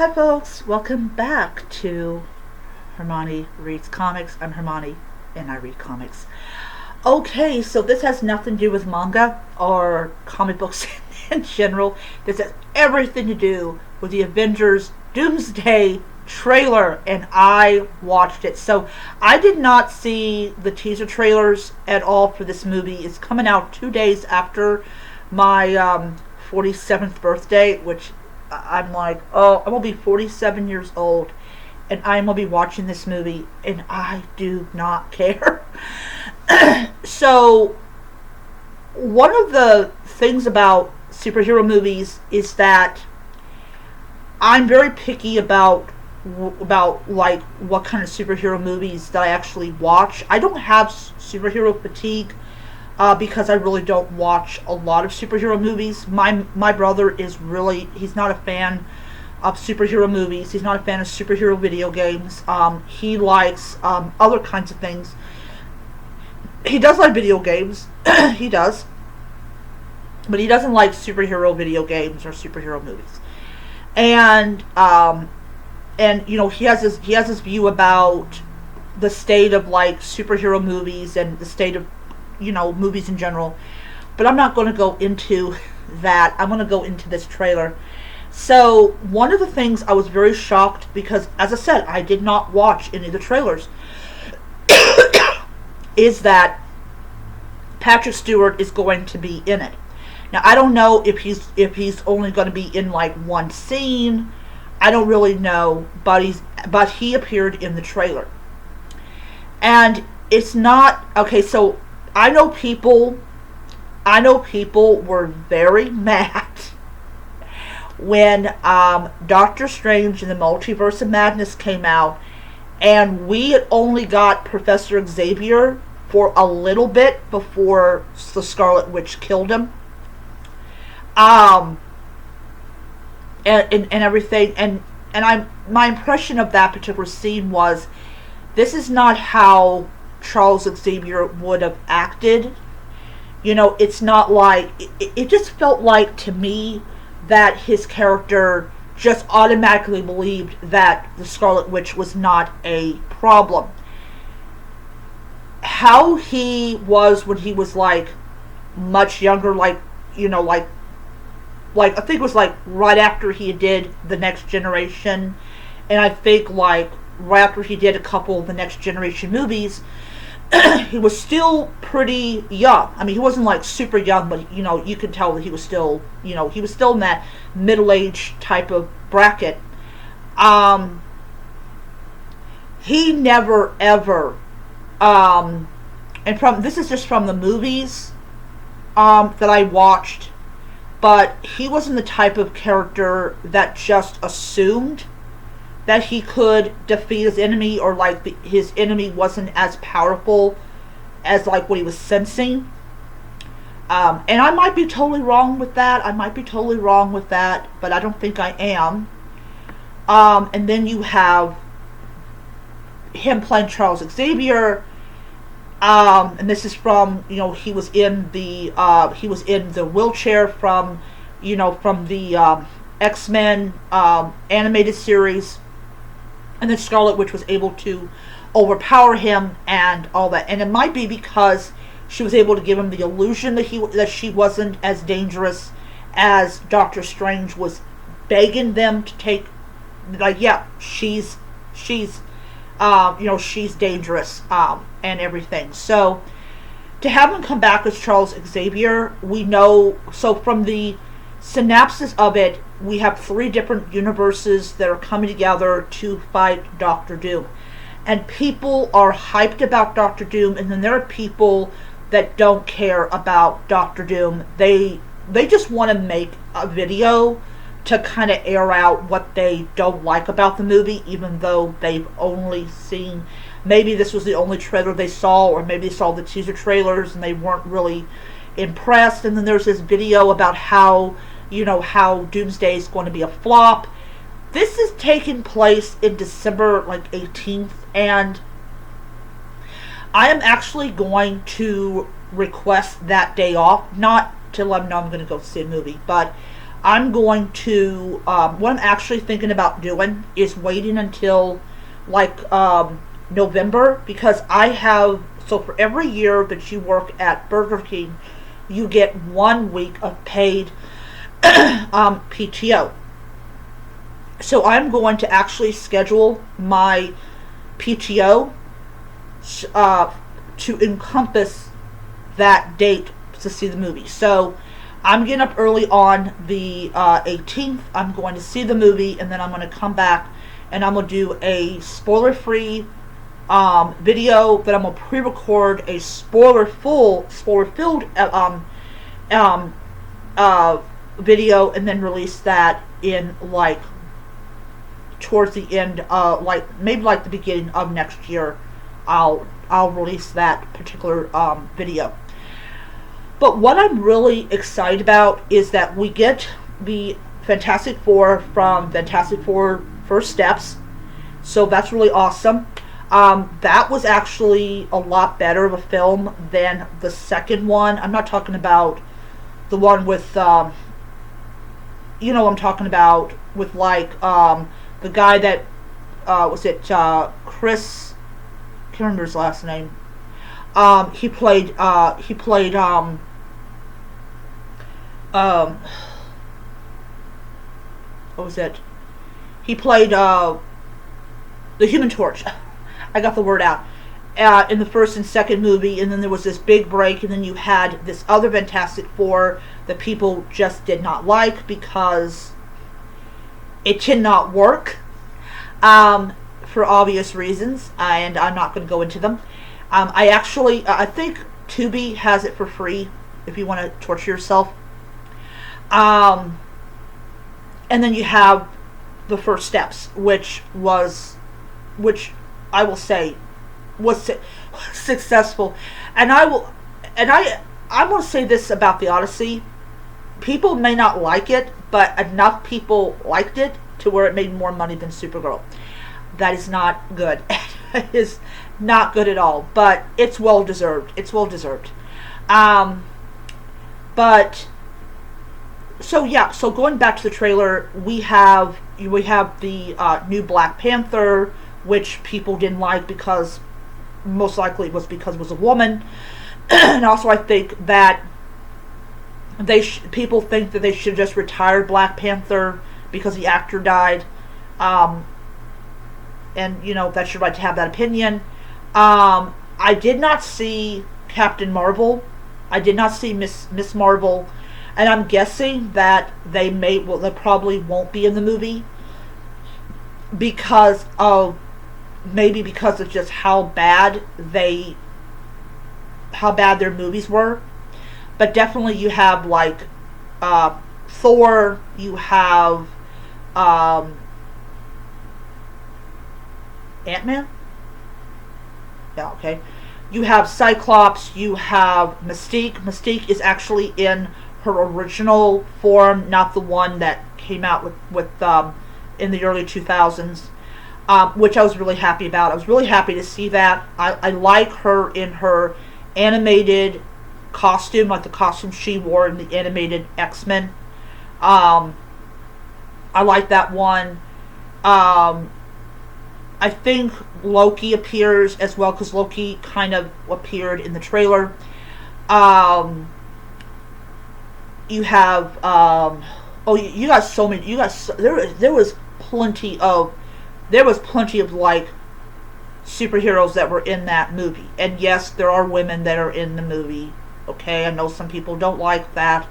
Hi folks, welcome back to Hermione Reads Comics. I'm Hermione and I read comics. Okay, so this has nothing to do with manga or comic books in general. This has everything to do with the Avengers Doomsday trailer, and I watched it. So I did not see the teaser trailers at all for this movie. It's coming out 2 days after my 47th birthday, which I'm like, oh, I'm going to be 47 years old and I'm going to be watching this movie and I do not care. So, one of the things about superhero movies is that I'm very picky about like what kind of superhero movies that I actually watch. I don't have superhero fatigue because I really don't watch a lot of superhero movies. My brother he's not a fan of superhero movies. He's not a fan of superhero video games. He likes other kinds of things. He does like video games. He does. But he doesn't like superhero video games or superhero movies. And you know, he has his view about the state of like superhero movies and the state of, you know, movies in general. But I'm not going to go into that. I'm going to go into this trailer. So one of the things I was very shocked, because as I said, I did not watch any of the trailers, is that Patrick Stewart is going to be in it. Now I don't know if he's only going to be in like one scene. I don't really know, but he appeared in the trailer. And it's not okay, so I know people were very mad when Doctor Strange and the Multiverse of Madness came out, and we had only got Professor Xavier for a little bit before the Scarlet Witch killed him. And everything, and my impression of that particular scene was, this is not how Charles Xavier would have acted. You know, it's not like, it just felt like to me that his character just automatically believed that the Scarlet Witch was not a problem. How he was when he was like much younger, like, you know, like I think it was like right after he did The Next Generation, and I think like right after he did a couple of The Next Generation movies, he was still pretty young. I mean, he wasn't like super young, but you know, you could tell that he was still, you know, he was still in that middle-aged type of bracket. He never ever, and this is just from the movies that I watched, but he wasn't the type of character that just assumed that he could defeat his enemy, or like his enemy wasn't as powerful as like what he was sensing. And I might be totally wrong with that. But I don't think I am. And then you have him playing Charles Xavier. And this is from, you know, he was in the wheelchair from, you know, from the X-Men animated series. And then Scarlet Witch was able to overpower him and all that. And it might be because she was able to give him the illusion that she wasn't as dangerous as Doctor Strange was begging them to take. Like, yeah, she's you know, she's dangerous and everything. So to have him come back as Charles Xavier, we know. So from the synopsis of it, we have 3 different universes that are coming together to fight Doctor Doom. And people are hyped about Doctor Doom, and then there are people that don't care about Doctor Doom. They just want to make a video to kind of air out what they don't like about the movie, even though they've only seen, maybe this was the only trailer they saw, or maybe they saw the teaser trailers and they weren't really impressed. And then there's this video about how, you know, how Doomsday is going to be a flop. This is taking place in December like 18th, and I am actually going to request that day off, not to let them know I'm going to go see a movie, but I'm going to, what I'm actually thinking about doing is waiting until like November, because I have, so for every year that you work at Burger King, you get 1 week of paid PTO. So I'm going to actually schedule my PTO to encompass that date to see the movie. So I'm getting up early on the 18th. I'm going to see the movie, and then I'm going to come back and I'm going to do a spoiler-free video. That I'm going to pre-record a spoiler-filled video, and then release that in like towards the end, like maybe like the beginning of next year. I'll release that particular video. But what I'm really excited about is that we get the Fantastic Four from Fantastic Four First Steps. So that's really awesome. That was actually a lot better of a film than the second one. I'm not talking about the one with, you know what I'm talking about, with like the guy that, was it Chris, I can't remember his last name. He played what was it? He played the Human Torch. I got the word out. In the first and second movie, and then there was this big break, and then you had this other Fantastic Four that people just did not like because it did not work, for obvious reasons, and I'm not going to go into them. I think Tubi has it for free if you want to torture yourself. And then you have the First Steps, which I will say was successful. And I'm going to say this about the Odyssey: people may not like it, but enough people liked it to where it made more money than Supergirl. That is not good. It is not good at all, but it's well deserved. It's well deserved. But so yeah, so going back to the trailer, we have the new Black Panther, which people didn't like because most likely it was because it was a woman. And also I think that people think that they should just retire Black Panther because the actor died. And you know, that's your right to have that opinion. I did not see Captain Marvel. I did not see Miss Marvel, and I'm guessing that they probably won't be in the movie because of just how bad their movies were. But definitely you have like Thor, you have Ant-Man? Yeah, okay. You have Cyclops, you have Mystique. Mystique is actually in her original form, not the one that came out with in the early 2000s, which I was really happy about. I was really happy to see that. I like her in her animated costume, like the costume she wore in the animated X-Men. I like that one. I think Loki appears as well, because Loki kind of appeared in the trailer. You have you got so many. There was plenty of like superheroes that were in that movie. And yes, there are women that are in the movie. Okay, I know some people don't like that,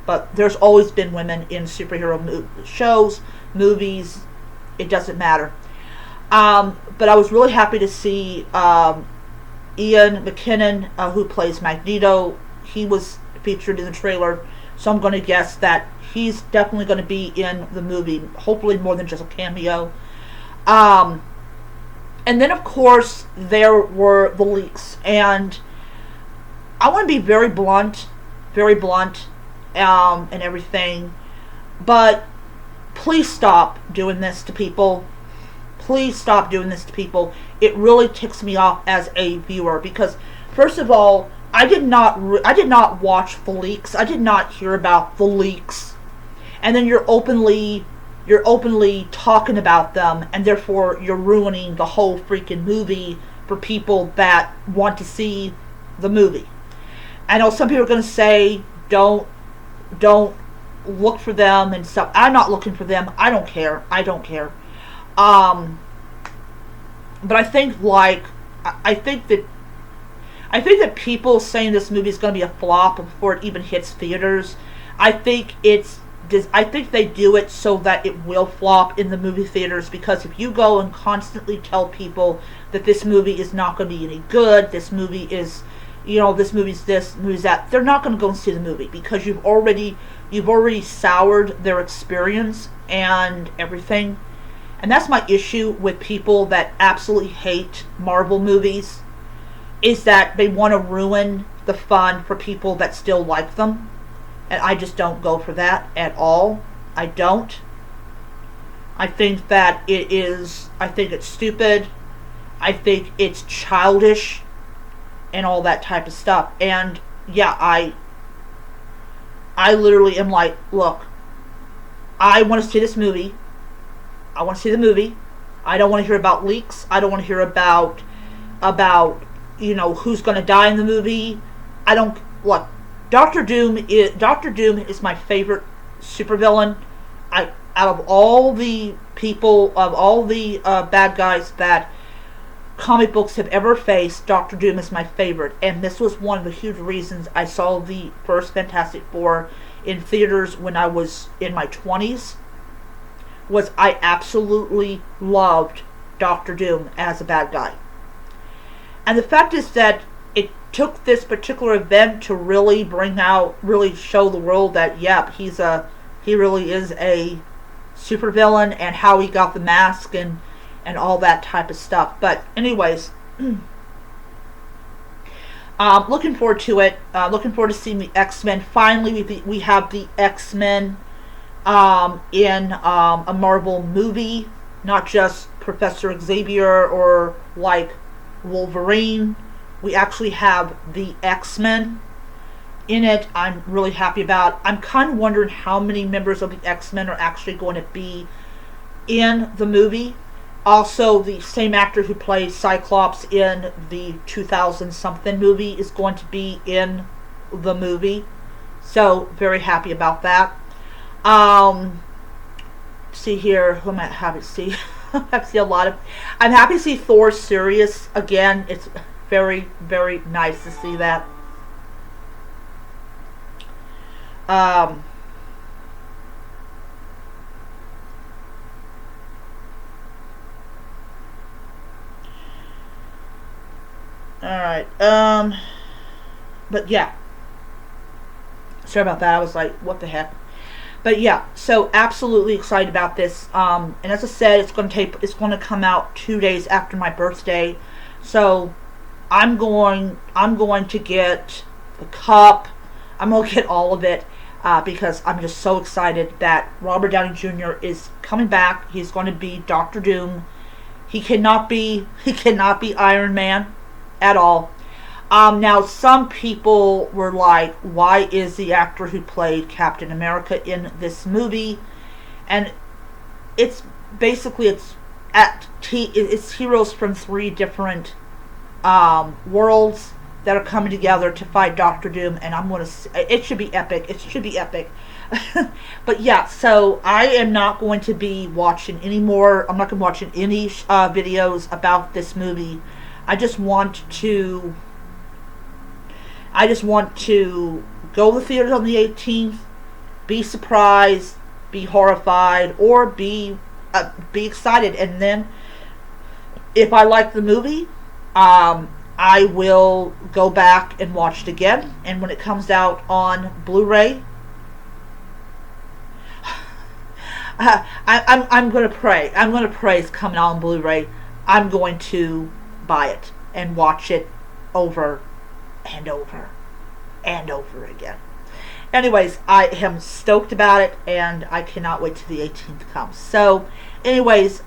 but there's always been women in superhero shows, movies. It doesn't matter. But I was really happy to see Ian McKinnon, who plays Magneto. He was featured in the trailer, so I'm going to guess that he's definitely going to be in the movie, hopefully more than just a cameo. And then, of course, there were the leaks, and I want to be very blunt, and everything, but please stop doing this to people. Please stop doing this to people. It really ticks me off as a viewer, because first of all, I did not watch the leaks. I did not hear about the leaks. and then you're openly talking about them, and therefore you're ruining the whole freaking movie for people that want to see the movie. I know some people are going to say don't look for them and stuff. I'm not looking for them. I don't care. Um, but I think that people saying this movie is going to be a flop before it even hits theaters. I think they do it so that it will flop in the movie theaters, because if you go and constantly tell people that this movie is not going to be any good, this movie is, this movie's this, movie's that, they're not going to go and see the movie, because you've already soured their experience and everything. And that's my issue with people that absolutely hate Marvel movies, is that they want to ruin the fun for people that still like them. And I just don't go for that at all. I don't. I think it's stupid. I think it's childish and all that type of stuff. And yeah, I literally am like, look, I want to see this movie. I want to see the movie. I don't want to hear about leaks. I don't want to hear about who's going to die in the movie. I don't look. Doctor Doom is my favorite supervillain. Out of all the bad guys that comic books have ever faced, Doctor Doom is my favorite, and this was one of the huge reasons I saw the first Fantastic Four in theaters when I was in my 20s. Was I absolutely loved Doctor Doom as a bad guy. And the fact is that it took this particular event to really show the world that, yep, he really is a supervillain, and how he got the mask and all that type of stuff. But anyways, looking forward to it. Looking forward to seeing the X-Men. Finally, we have the X-Men in a Marvel movie, not just Professor Xavier or like Wolverine. We actually have the X-Men in it. I'm really happy about. I'm kind of wondering how many members of the X-Men are actually going to be in the movie. Also, the same actor who played Cyclops in the 2000-something movie is going to be in the movie. So, very happy about that. See here, who am I happy to see? I'm happy to see Thor serious again. It's very, very nice to see that. Alright, but yeah. Sorry about that, I was like, what the heck? But yeah, so absolutely excited about this. And as I said, it's going to come out 2 days after my birthday. So I'm going to get the cup. I'm going to get all of it because I'm just so excited that Robert Downey Jr. is coming back. He's going to be Doctor Doom. He cannot be Iron Man at all. Now, some people were like, why is the actor who played Captain America in this movie? And it's basically, it's heroes from 3 different worlds that are coming together to fight Doctor Doom, and it should be epic. It should be epic. But yeah, so I am not going to be watching any more. I'm not going to be watching any videos about this movie. I just want to go to the theaters on the 18th, be surprised, be horrified, or be excited, and then if I like the movie, I will go back and watch it again. And when it comes out on Blu-ray, I'm going to pray. I'm going to pray it's coming out on Blu-ray. I'm going to buy it and watch it over and over and over again. Anyways, I am stoked about it, and I cannot wait till the 18th comes. So, anyways,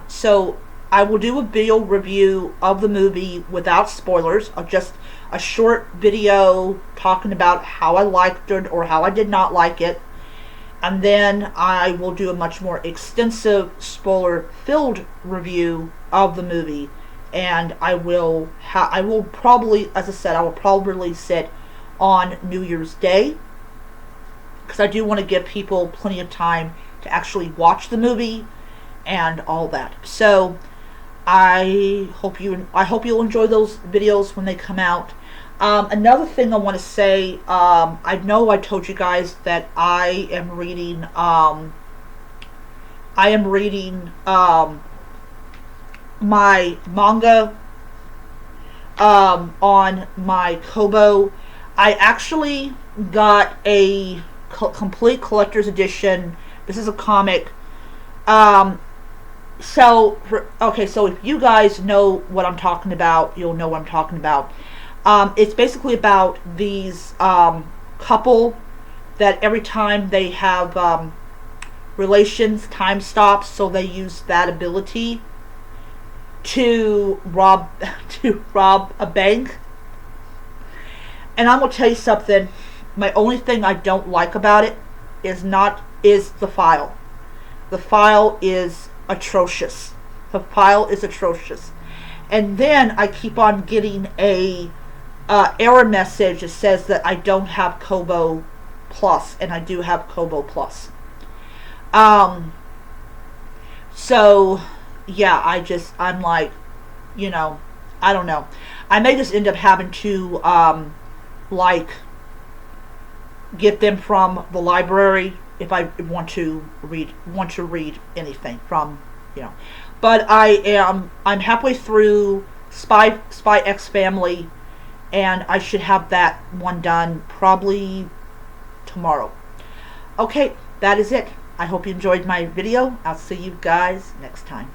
so I will do a video review of the movie without spoilers, just a short video talking about how I liked it or how I did not like it. and then I will do a much more extensive spoiler-filled review of the movie, and I will probably, as I said, I will probably release it on New Year's Day, because I do want to give people plenty of time to actually watch the movie and all that. So I hope you'll enjoy those videos when they come out. Another thing I want to say, I know I told you guys that I am reading my manga on my Kobo. I actually got a complete collector's edition. This is a comic. So if you guys know what I'm talking about, you'll know what I'm talking about. It's basically about these couple that every time they have relations, time stops, so they use that ability to rob a bank. And I'm gonna tell you something. My only thing I don't like about it is the file. The file is atrocious. The file is atrocious. And then I keep on getting a error message that says that I don't have Kobo Plus, and I do have Kobo Plus. So yeah, I'm like, I don't know. I may just end up having to like get them from the library if I want to read anything from, But I'm halfway through Spy X Family, and I should have that one done probably tomorrow. Okay, that is it. I hope you enjoyed my video. I'll see you guys next time.